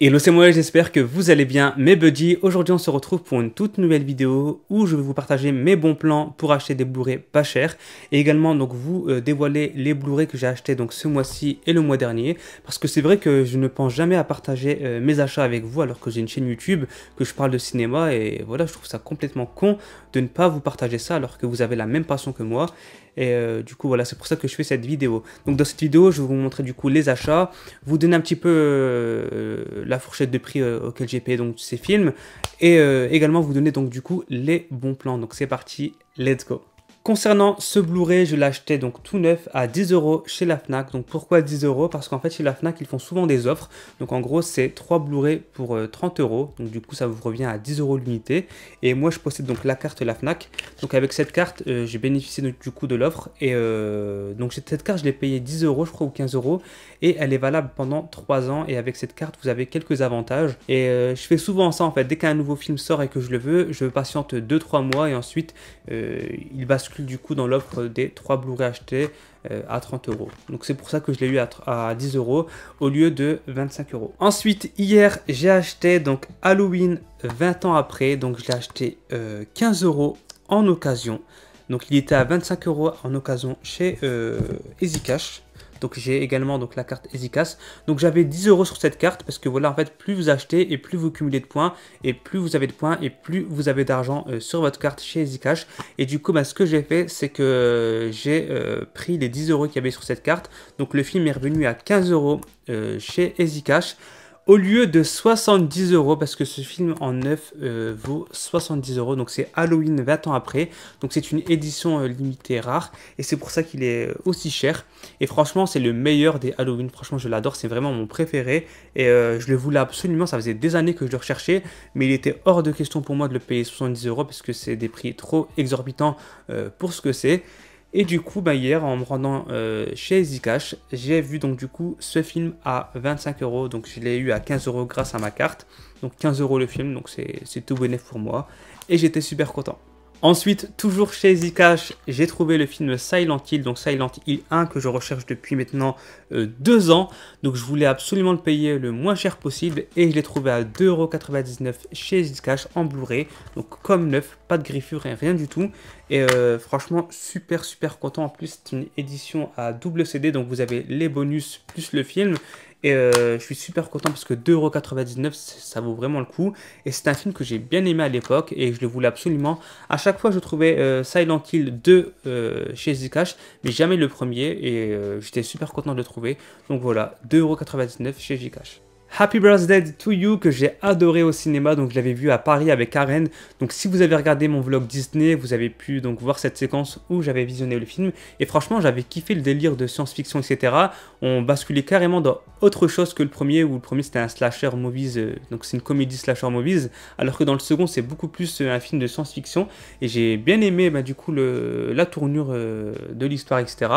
Hello, c'est moi, j'espère que vous allez bien mes buddies. Aujourd'hui on se retrouve pour une toute nouvelle vidéo où je vais vous partager mes bons plans pour acheter des Blu-ray pas chers et également donc vous dévoiler les Blu-ray que j'ai achetés donc ce mois-ci et le mois dernier, parce que c'est vrai que je ne pense jamais à partager mes achats avec vous alors que j'ai une chaîne YouTube, que je parle de cinéma, et voilà, je trouve ça complètement con de ne pas vous partager ça alors que vous avez la même passion que moi. Et du coup voilà, c'est pour ça que je fais cette vidéo. Donc dans cette vidéo je vais vous montrer du coup les achats, vous donner un petit peu la fourchette de prix auquel j'ai payé donc ces films, et également vous donner donc du coup les bons plans. Donc c'est parti, let's go. Concernant ce Blu-ray, je l'ai acheté donc tout neuf à 10 € chez la Fnac. Donc pourquoi 10 €? Parce qu'en fait chez la Fnac ils font souvent des offres. Donc en gros c'est 3 Blu-ray pour 30 €. Donc du coup ça vous revient à 10 € l'unité. Et moi je possède donc la carte la Fnac. Donc avec cette carte j'ai bénéficié donc, du coup de l'offre. Et donc cette carte je l'ai payée 10 € je crois, ou 15 €. Et elle est valable pendant 3 ans. Et avec cette carte vous avez quelques avantages. Et je fais souvent ça en fait. Dès qu'un nouveau film sort et que je le veux, je patiente 2-3 mois et ensuite il bascule du coup dans l'offre des 3 Blu-ray achetés à 30 €. Donc c'est pour ça que je l'ai eu à 10 € au lieu de 25 €. Ensuite, hier, j'ai acheté donc Halloween 20 ans après. Donc je l'ai acheté 15 € en occasion. Donc il était à 25 € en occasion chez Easy Cash. Donc j'ai également donc la carte EasyCash. Donc j'avais 10 € sur cette carte parce que voilà, en fait plus vous achetez et plus vous cumulez de points, et plus vous avez de points et plus vous avez d'argent sur votre carte chez EasyCash. Et du coup ce que j'ai fait, c'est que j'ai pris les 10 € qu'il y avait sur cette carte. Donc le film est revenu à 15 € chez EasyCash au lieu de 70 € parce que ce film en neuf vaut 70 €. Donc c'est Halloween 20 ans après. Donc c'est une édition limitée rare et c'est pour ça qu'il est aussi cher. Et franchement c'est le meilleur des Halloween. Franchement je l'adore, c'est vraiment mon préféré. Et je le voulais absolument, ça faisait des années que je le recherchais. Mais il était hors de question pour moi de le payer 70 € parce que c'est des prix trop exorbitants pour ce que c'est. Et du coup, hier, en me rendant chez EasyCash, j'ai vu donc du coup ce film à 25 €. Donc je l'ai eu à 15 € grâce à ma carte. Donc 15 € le film, donc c'est tout bénéf pour moi. Et j'étais super content. Ensuite, toujours chez EasyCash, j'ai trouvé le film Silent Hill, donc Silent Hill 1 que je recherche depuis maintenant 2 ans. Donc je voulais absolument le payer le moins cher possible et je l'ai trouvé à 2,99 € chez EasyCash en Blu-ray. Donc comme neuf, pas de griffure, rien du tout. Et franchement, super content. En plus, c'est une édition à double CD, donc vous avez les bonus plus le film. Et je suis super content parce que 2,99 €, ça vaut vraiment le coup. Et c'est un film que j'ai bien aimé à l'époque et je le voulais absolument. À chaque fois, je trouvais Silent Hill 2 chez Zcash, mais jamais le premier. Et j'étais super content de le trouver. Donc voilà, 2,99 € chez Zcash. Happy Birthday to You que j'ai adoré au cinéma, donc je l'avais vu à Paris avec Karen. Donc si vous avez regardé mon vlog Disney, vous avez pu donc voir cette séquence où j'avais visionné le film. Et franchement j'avais kiffé le délire de science-fiction, etc. On basculait carrément dans autre chose que le premier, où le premier c'était un slasher movies, donc c'est une comédie slasher movies, alors que dans le second c'est beaucoup plus un film de science-fiction. Et j'ai bien aimé du coup la tournure de l'histoire, etc.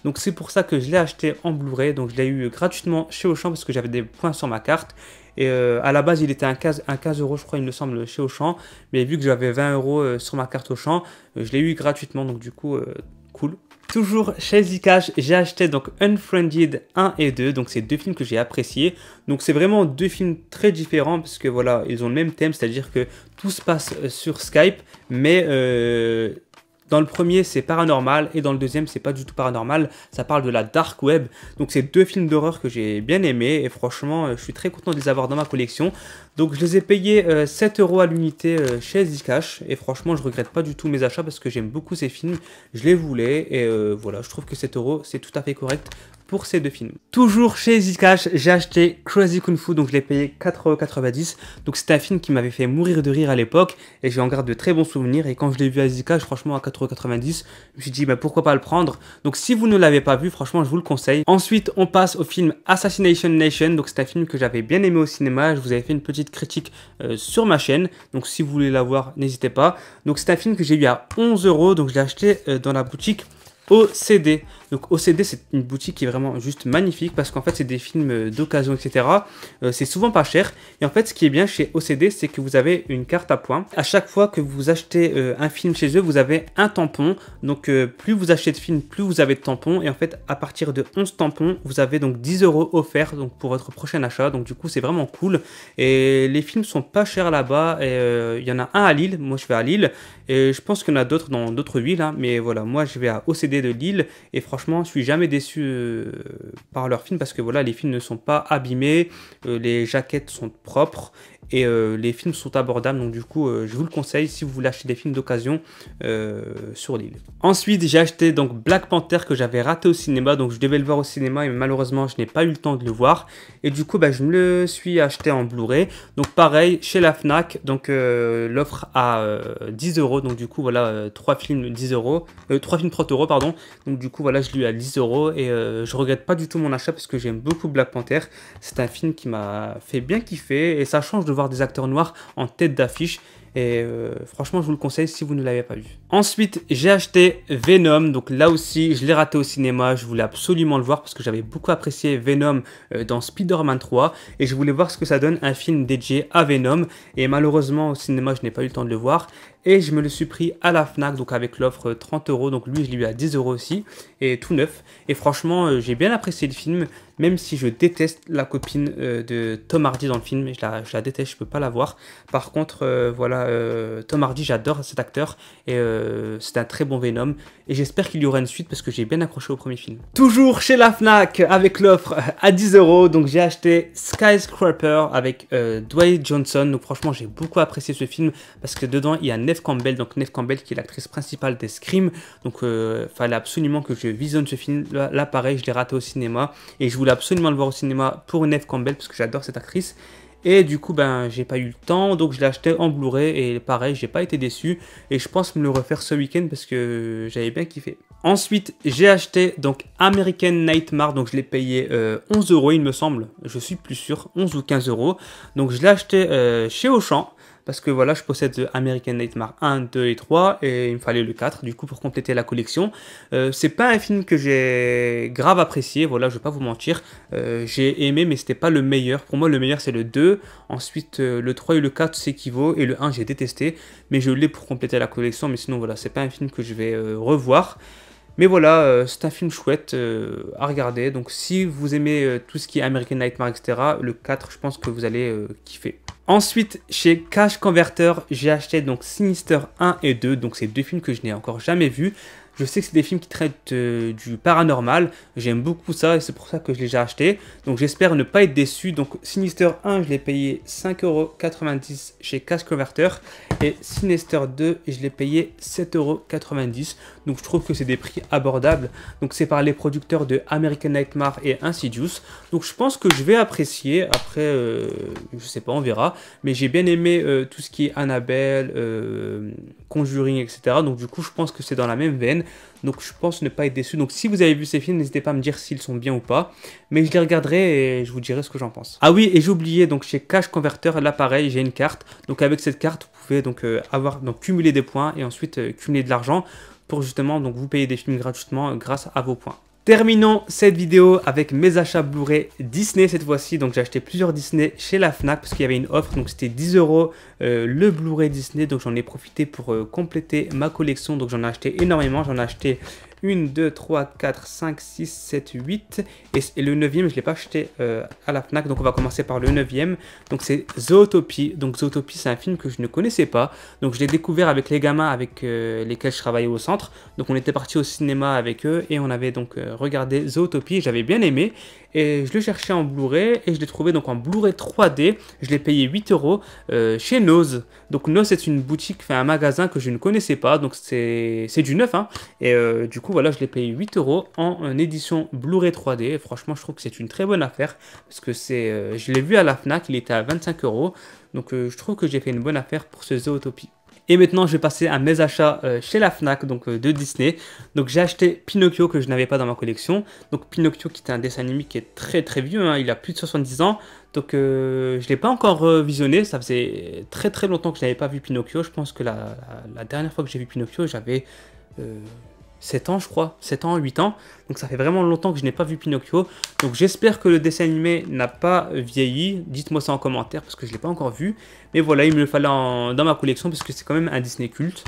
Donc c'est pour ça que je l'ai acheté en Blu-ray. Donc je l'ai eu gratuitement chez Auchan parce que j'avais des points sur ma carte. Et à la base il était un 15 € je crois, il me semble, chez Auchan, mais vu que j'avais 20 € sur ma carte Auchan, je l'ai eu gratuitement, donc du coup cool. Toujours chez Zcash, j'ai acheté donc Unfriended 1 et 2, donc c'est deux films que j'ai appréciés. Donc c'est vraiment deux films très différents parce que voilà, ils ont le même thème, c'est-à-dire que tout se passe sur Skype, mais dans le premier, c'est paranormal et dans le deuxième, c'est pas du tout paranormal. Ça parle de la dark web. Donc, c'est deux films d'horreur que j'ai bien aimés et franchement, je suis très content de les avoir dans ma collection. Donc, je les ai payés 7 € à l'unité chez Zcash et franchement, je regrette pas du tout mes achats parce que j'aime beaucoup ces films. Je les voulais et voilà, je trouve que 7 € c'est tout à fait correct pour ces deux films. Toujours chez Zcash, j'ai acheté Crazy Kung Fu, donc je l'ai payé 4,90 €. Donc c'est un film qui m'avait fait mourir de rire à l'époque et j'en garde de très bons souvenirs. Et quand je l'ai vu à Zcash, franchement à 4,90 €, je me suis dit pourquoi pas le prendre. Donc si vous ne l'avez pas vu, franchement je vous le conseille. Ensuite on passe au film Assassination Nation. Donc c'est un film que j'avais bien aimé au cinéma. Je vous avais fait une petite critique sur ma chaîne. Donc si vous voulez la voir, n'hésitez pas. Donc c'est un film que j'ai eu à 11 €. Donc je l'ai acheté dans la boutique au CD. Donc OCD, c'est une boutique qui est vraiment juste magnifique parce qu'en fait, c'est des films d'occasion, etc. C'est souvent pas cher. Et en fait, ce qui est bien chez OCD, c'est que vous avez une carte à points. À chaque fois que vous achetez un film chez eux, vous avez un tampon. Donc plus vous achetez de films, plus vous avez de tampons. Et en fait, à partir de 11 tampons, vous avez donc 10 € offerts donc, pour votre prochain achat. Donc du coup, c'est vraiment cool. Et les films sont pas chers là-bas. Et il y en a un à Lille. Moi, je vais à Lille. Et je pense qu'il y en a d'autres dans d'autres villes. Hein. Mais voilà, moi, je vais à OCD de Lille. Et franchement, je suis jamais déçu par leurs films parce que voilà, les films ne sont pas abîmés. Les jaquettes sont propres. Et les films sont abordables, donc du coup, je vous le conseille si vous voulez acheter des films d'occasion sur l'île. Ensuite, j'ai acheté donc Black Panther que j'avais raté au cinéma, donc je devais le voir au cinéma et malheureusement, je n'ai pas eu le temps de le voir. Et du coup, bah, je me le suis acheté en Blu-ray. Donc pareil, chez la Fnac, donc l'offre à 10 €, donc du coup, voilà, 3 films 10 €, 3 films 30 € pardon. Donc du coup, voilà, je l'ai eu à 10 € et je regrette pas du tout mon achat parce que j'aime beaucoup Black Panther. C'est un film qui m'a fait bien kiffer et ça change de voir des acteurs noirs en tête d'affiche et franchement je vous le conseille si vous ne l'avez pas vu. Ensuite j'ai acheté Venom, donc là aussi je l'ai raté au cinéma, je voulais absolument le voir parce que j'avais beaucoup apprécié Venom dans Spider-Man 3 et je voulais voir ce que ça donne un film dédié à Venom et malheureusement au cinéma je n'ai pas eu le temps de le voir et je me le suis pris à la Fnac donc avec l'offre 30 €, donc lui je l'ai eu à 10 € aussi et tout neuf et franchement j'ai bien apprécié le film même si je déteste la copine de Tom Hardy dans le film, je la déteste, je peux pas la voir. Par contre voilà, Tom Hardy j'adore cet acteur et c'est un très bon Venom et j'espère qu'il y aura une suite parce que j'ai bien accroché au premier film. Toujours chez la Fnac avec l'offre à 10 €, donc j'ai acheté Skyscraper avec Dwayne Johnson, donc franchement j'ai beaucoup apprécié ce film parce que dedans il y a Neve Campbell, donc Neve Campbell qui est l'actrice principale des Scream, donc fallait absolument que je visionne ce film, là pareil je l'ai raté au cinéma et je voulais absolument le voir au cinéma pour Neve Campbell parce que j'adore cette actrice. Et du coup, ben, j'ai pas eu le temps, donc je l'ai acheté en Blu-ray et pareil, j'ai pas été déçu. Et je pense me le refaire ce week-end parce que j'avais bien kiffé. Ensuite, j'ai acheté donc American Nightmare, donc je l'ai payé 11 € il me semble, je suis plus sûr, 11 ou 15 €. Donc je l'ai acheté chez Auchan. Parce que voilà, je possède American Nightmare 1, 2 et 3 et il me fallait le 4 du coup pour compléter la collection. C'est pas un film que j'ai grave apprécié, voilà, je vais pas vous mentir. J'ai aimé mais c'était pas le meilleur. Pour moi le meilleur c'est le 2, ensuite le 3 et le 4 s'équivaut et le 1 j'ai détesté. Mais je l'ai pour compléter la collection, mais sinon voilà, c'est pas un film que je vais revoir. Mais voilà, c'est un film chouette à regarder. Donc si vous aimez tout ce qui est American Nightmare, etc., le 4, je pense que vous allez kiffer. Ensuite, chez Cash Converter, j'ai acheté donc Sinister 1 et 2. Donc c'est deux films que je n'ai encore jamais vus. Je sais que c'est des films qui traitent du paranormal. J'aime beaucoup ça et c'est pour ça que je l'ai déjà acheté. Donc j'espère ne pas être déçu. Donc Sinister 1, je l'ai payé 5,90 € chez Cash Converter. Et Sinister 2, je l'ai payé 7,90 €. Donc je trouve que c'est des prix abordables. Donc c'est par les producteurs de American Nightmare et Insidious. Donc je pense que je vais apprécier. Après, je sais pas, on verra. Mais j'ai bien aimé tout ce qui est Annabelle, Conjuring, etc. Donc du coup, je pense que c'est dans la même veine. Donc je pense ne pas être déçu. Donc si vous avez vu ces films, n'hésitez pas à me dire s'ils sont bien ou pas. Mais je les regarderai et je vous dirai ce que j'en pense. Ah oui, et j'ai oublié, donc chez Cash Converter, là pareil, j'ai une carte. Donc avec cette carte, vous pouvez donc cumuler des points et ensuite cumuler de l'argent pour justement donc vous payer des films gratuitement grâce à vos points. Terminons cette vidéo avec mes achats Blu-ray Disney cette fois-ci. Donc j'ai acheté plusieurs Disney chez la Fnac parce qu'il y avait une offre. Donc c'était 10 € le Blu-ray Disney. Donc j'en ai profité pour compléter ma collection. Donc j'en ai acheté énormément. J'en ai acheté 1, 2, 3, 4, 5, 6, 7, 8. Et le 9e, je ne l'ai pas acheté à la Fnac. Donc on va commencer par le 9e. Donc c'est Zootopie. Donc Zootopie, c'est un film que je ne connaissais pas. Donc je l'ai découvert avec les gamins avec lesquels je travaillais au centre. Donc on était parti au cinéma avec eux et on avait donc regardé Zootopie. J'avais bien aimé. Et je le cherchais en Blu-ray et je l'ai trouvé donc en Blu-ray 3D. Je l'ai payé 8 € chez Nose. Donc Nose, c'est une boutique, un magasin que je ne connaissais pas. Donc c'est du neuf. Hein. Et du coup, voilà, je l'ai payé 8 € en édition Blu-ray 3D. Et franchement, je trouve que c'est une très bonne affaire. Parce que je l'ai vu à la Fnac, il était à 25 €. Donc je trouve que j'ai fait une bonne affaire pour ce Zootopie. Et maintenant, je vais passer à mes achats chez la Fnac, donc de Disney. Donc j'ai acheté Pinocchio que je n'avais pas dans ma collection. Donc Pinocchio qui est un dessin animé qui est très très vieux, hein, il a plus de 70 ans. Donc je ne l'ai pas encore visionné, ça faisait très très longtemps que je n'avais pas vu Pinocchio. Je pense que la dernière fois que j'ai vu Pinocchio, j'avais 7 ans je crois, 7 ans, 8 ans. Donc ça fait vraiment longtemps que je n'ai pas vu Pinocchio. Donc j'espère que le dessin animé n'a pas vieilli. Dites-moi ça en commentaire parce que je ne l'ai pas encore vu. Mais voilà, il me le fallait dans ma collection parce que c'est quand même un Disney culte.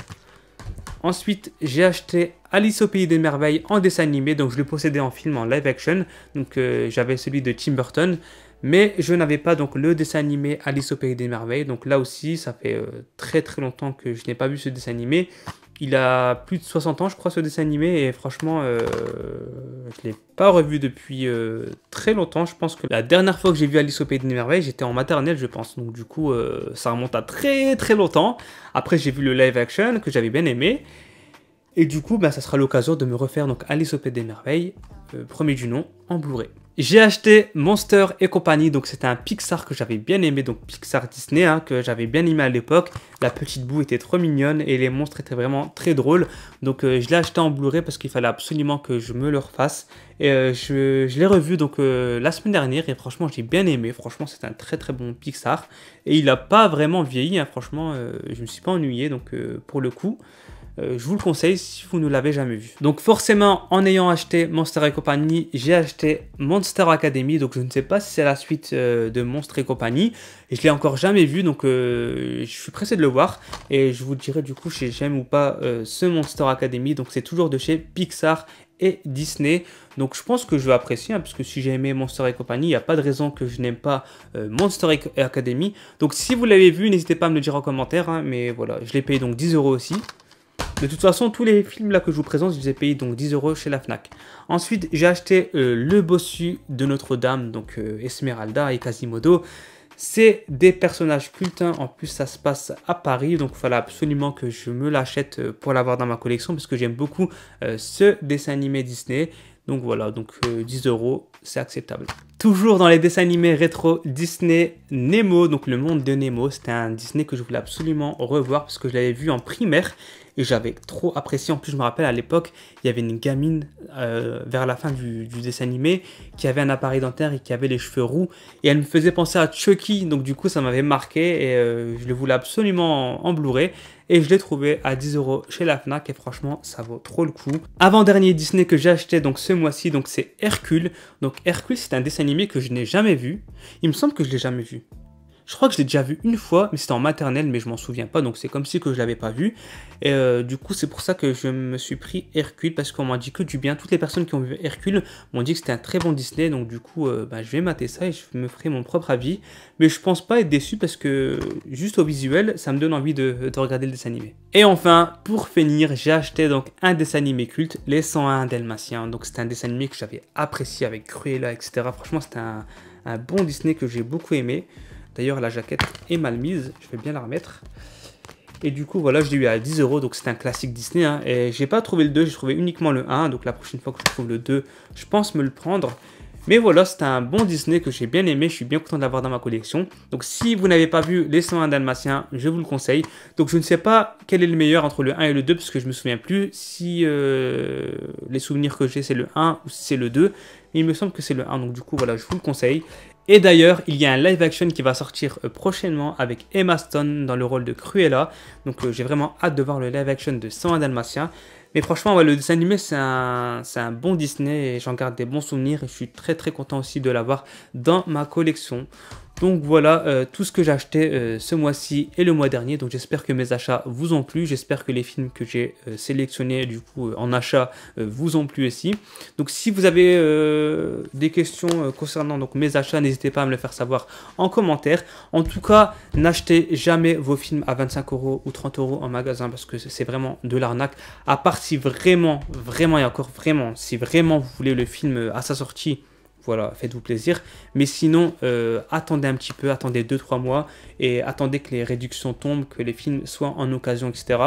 Ensuite, j'ai acheté Alice au Pays des Merveilles en dessin animé. Donc je le possédais en film, en live action. Donc j'avais celui de Tim Burton. Mais je n'avais pas donc le dessin animé Alice au Pays des Merveilles. Donc là aussi, ça fait très très longtemps que je n'ai pas vu ce dessin animé. Il a plus de 60 ans, je crois, ce dessin animé. Et franchement, je ne l'ai pas revu depuis très longtemps. Je pense que la dernière fois que j'ai vu Alice au Pays des Merveilles, j'étais en maternelle, je pense. Donc du coup, ça remonte à très très longtemps. Après, j'ai vu le live action que j'avais bien aimé. Et du coup, bah, ça sera l'occasion de me refaire donc Alice au Pays des Merveilles, premier du nom, en Blu-ray. J'ai acheté Monster et compagnie, donc c'était un Pixar que j'avais bien aimé, donc Pixar Disney, hein, que j'avais bien aimé à l'époque. La petite boue était trop mignonne et les monstres étaient vraiment très drôles. Donc je l'ai acheté en Blu-ray parce qu'il fallait absolument que je me le refasse. Et je l'ai revu donc la semaine dernière et franchement j'ai bien aimé. Franchement c'est un très très bon Pixar. Et il n'a pas vraiment vieilli, hein, franchement je ne me suis pas ennuyé donc pour le coup. Je vous le conseille si vous ne l'avez jamais vu. Donc forcément, en ayant acheté Monster et compagnie, j'ai acheté Monster Academy. Donc je ne sais pas si c'est la suite de Monster et compagnie. Et je l'ai encore jamais vu, donc je suis pressé de le voir. Et je vous dirai du coup si j'aime ou pas ce Monster Academy. Donc c'est toujours de chez Pixar et Disney. Donc je pense que je vais apprécier, hein, parce que si j'ai aimé Monster et compagnie, il n'y a pas de raison que je n'aime pas Monster et Academy. Donc si vous l'avez vu, n'hésitez pas à me le dire en commentaire. Hein, mais voilà, je l'ai payé donc 10 € aussi. De toute façon, tous les films là que je vous présente, je les ai payés donc 10 € chez la Fnac. Ensuite, j'ai acheté le bossu de Notre-Dame, donc Esmeralda et Quasimodo. C'est des personnages cultes, hein. En plus ça se passe à Paris, donc il fallait absolument que je me l'achète pour l'avoir dans ma collection parce que j'aime beaucoup ce dessin animé Disney. Donc voilà, donc 10 €, c'est acceptable. Toujours dans les dessins animés rétro Disney, Nemo, donc le monde de Nemo. C'était un Disney que je voulais absolument revoir parce que je l'avais vu en primaire et j'avais trop apprécié. En plus, je me rappelle à l'époque, il y avait une gamine vers la fin du dessin animé qui avait un appareil dentaire et qui avait les cheveux roux et elle me faisait penser à Chucky. Donc du coup, ça m'avait marqué et je le voulais absolument en Blu-ray. Et je l'ai trouvé à 10 € chez la Fnac et franchement ça vaut trop le coup. Avant-dernier Disney que j'ai acheté donc ce mois-ci, donc c'est Hercule. Donc Hercule c'est un dessin animé que je n'ai jamais vu. Il me semble que je l'ai jamais vu. Je crois que je l'ai déjà vu une fois, mais c'était en maternelle, mais je m'en souviens pas, donc c'est comme si que je l'avais pas vu. Et du coup, c'est pour ça que je me suis pris Hercule, parce qu'on m'a dit que du bien. Toutes les personnes qui ont vu Hercule m'ont dit que c'était un très bon Disney, donc du coup, je vais mater ça et je me ferai mon propre avis. Mais je pense pas être déçu, parce que juste au visuel, ça me donne envie de regarder le dessin animé. Et enfin, pour finir, j'ai acheté donc un dessin animé culte, Les 101 Dalmatiens. Donc c'était un dessin animé que j'avais apprécié avec Cruella, etc. Franchement, c'était un bon Disney que j'ai beaucoup aimé. D'ailleurs, la jaquette est mal mise, je vais bien la remettre. Et du coup, voilà, je l'ai eu à 10 €, donc c'est un classique Disney. Hein, et j'ai pas trouvé le 2, j'ai trouvé uniquement le 1. Donc la prochaine fois que je trouve le 2, je pense me le prendre. Mais voilà, c'est un bon Disney que j'ai bien aimé, je suis bien content de l'avoir dans ma collection. Donc si vous n'avez pas vu Les 101 Dalmatiens, je vous le conseille. Donc je ne sais pas quel est le meilleur entre le 1 et le 2, parce que je me souviens plus si les souvenirs que j'ai c'est le 1 ou si c'est le 2. Mais il me semble que c'est le 1, donc du coup voilà, je vous le conseille. Et d'ailleurs, il y a un live action qui va sortir prochainement avec Emma Stone dans le rôle de Cruella. Donc j'ai vraiment hâte de voir le live action de 101 Dalmatiens. Mais franchement, ouais, le dessin animé, c'est un bon Disney et j'en garde des bons souvenirs. Et je suis très très content aussi de l'avoir dans ma collection. Donc voilà tout ce que j'ai acheté ce mois-ci et le mois dernier. Donc j'espère que mes achats vous ont plu. J'espère que les films que j'ai sélectionnés du coup en achat vous ont plu aussi. Donc si vous avez des questions concernant donc, mes achats, n'hésitez pas à me le faire savoir en commentaire. En tout cas, n'achetez jamais vos films à 25 € ou 30 € en magasin parce que c'est vraiment de l'arnaque. À part si vraiment et encore vraiment, si vraiment vous voulez le film à sa sortie, voilà, faites-vous plaisir. Mais sinon, attendez un petit peu, attendez 2-3 mois et attendez que les réductions tombent, que les films soient en occasion, etc.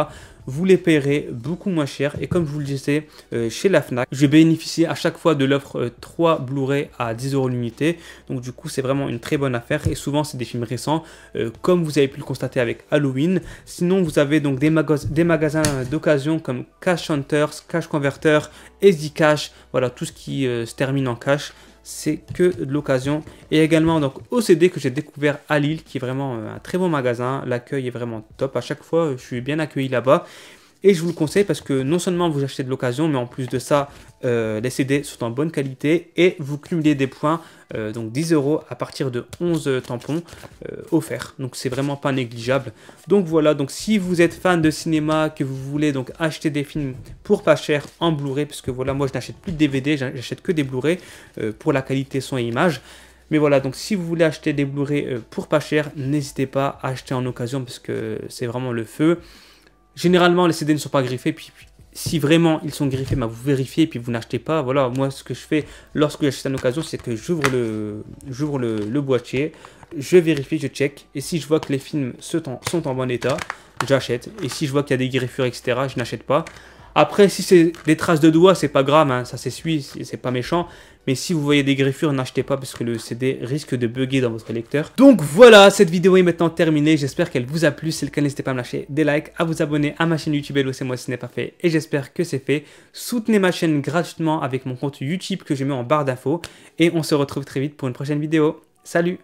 Vous les payerez beaucoup moins cher. Et comme je vous le disais, chez la Fnac, je bénéficie à chaque fois de l'offre 3 Blu-ray à 10 € l'unité. Donc du coup, c'est vraiment une très bonne affaire. Et souvent, c'est des films récents, comme vous avez pu le constater avec Halloween. Sinon, vous avez donc des magasins d'occasion comme Cash Hunters, Cash Converter, Easy Cash. Voilà, tout ce qui se termine en cash. C'est que de l'occasion. Et également donc OCD que j'ai découvert à Lille, qui est vraiment un très bon magasin. L'accueil est vraiment top. À chaque fois, je suis bien accueilli là-bas. Et je vous le conseille parce que non seulement vous achetez de l'occasion, mais en plus de ça, les CD sont en bonne qualité et vous cumulez des points, donc 10 € à partir de 11 tampons offerts. Donc c'est vraiment pas négligeable. Donc voilà, donc si vous êtes fan de cinéma, que vous voulez donc acheter des films pour pas cher en Blu-ray, parce que voilà, moi je n'achète plus de DVD, j'achète que des Blu-ray pour la qualité son et image. Mais voilà, donc si vous voulez acheter des Blu-ray pour pas cher, n'hésitez pas à acheter en occasion parce que c'est vraiment le feu. Généralement, les CD ne sont pas griffés, puis si vraiment ils sont griffés, bah, vous vérifiez et puis vous n'achetez pas. Voilà, moi ce que je fais lorsque j'achète en occasion, c'est que j'ouvre le boîtier, je vérifie, je check, et si je vois que les films sont en bon état, j'achète. Et si je vois qu'il y a des griffures, etc., je n'achète pas. Après, si c'est des traces de doigts, c'est pas grave, hein, ça s'essuie, c'est pas méchant. Mais si vous voyez des griffures, n'achetez pas parce que le CD risque de bugger dans votre lecteur. Donc voilà, cette vidéo est maintenant terminée. J'espère qu'elle vous a plu. Si c'est le cas, n'hésitez pas à me lâcher des likes, à vous abonner à ma chaîne YouTube Hello c'est moi si ce n'est pas fait. Et j'espère que c'est fait. Soutenez ma chaîne gratuitement avec mon compte YouTube que je mets en barre d'infos. Et on se retrouve très vite pour une prochaine vidéo. Salut!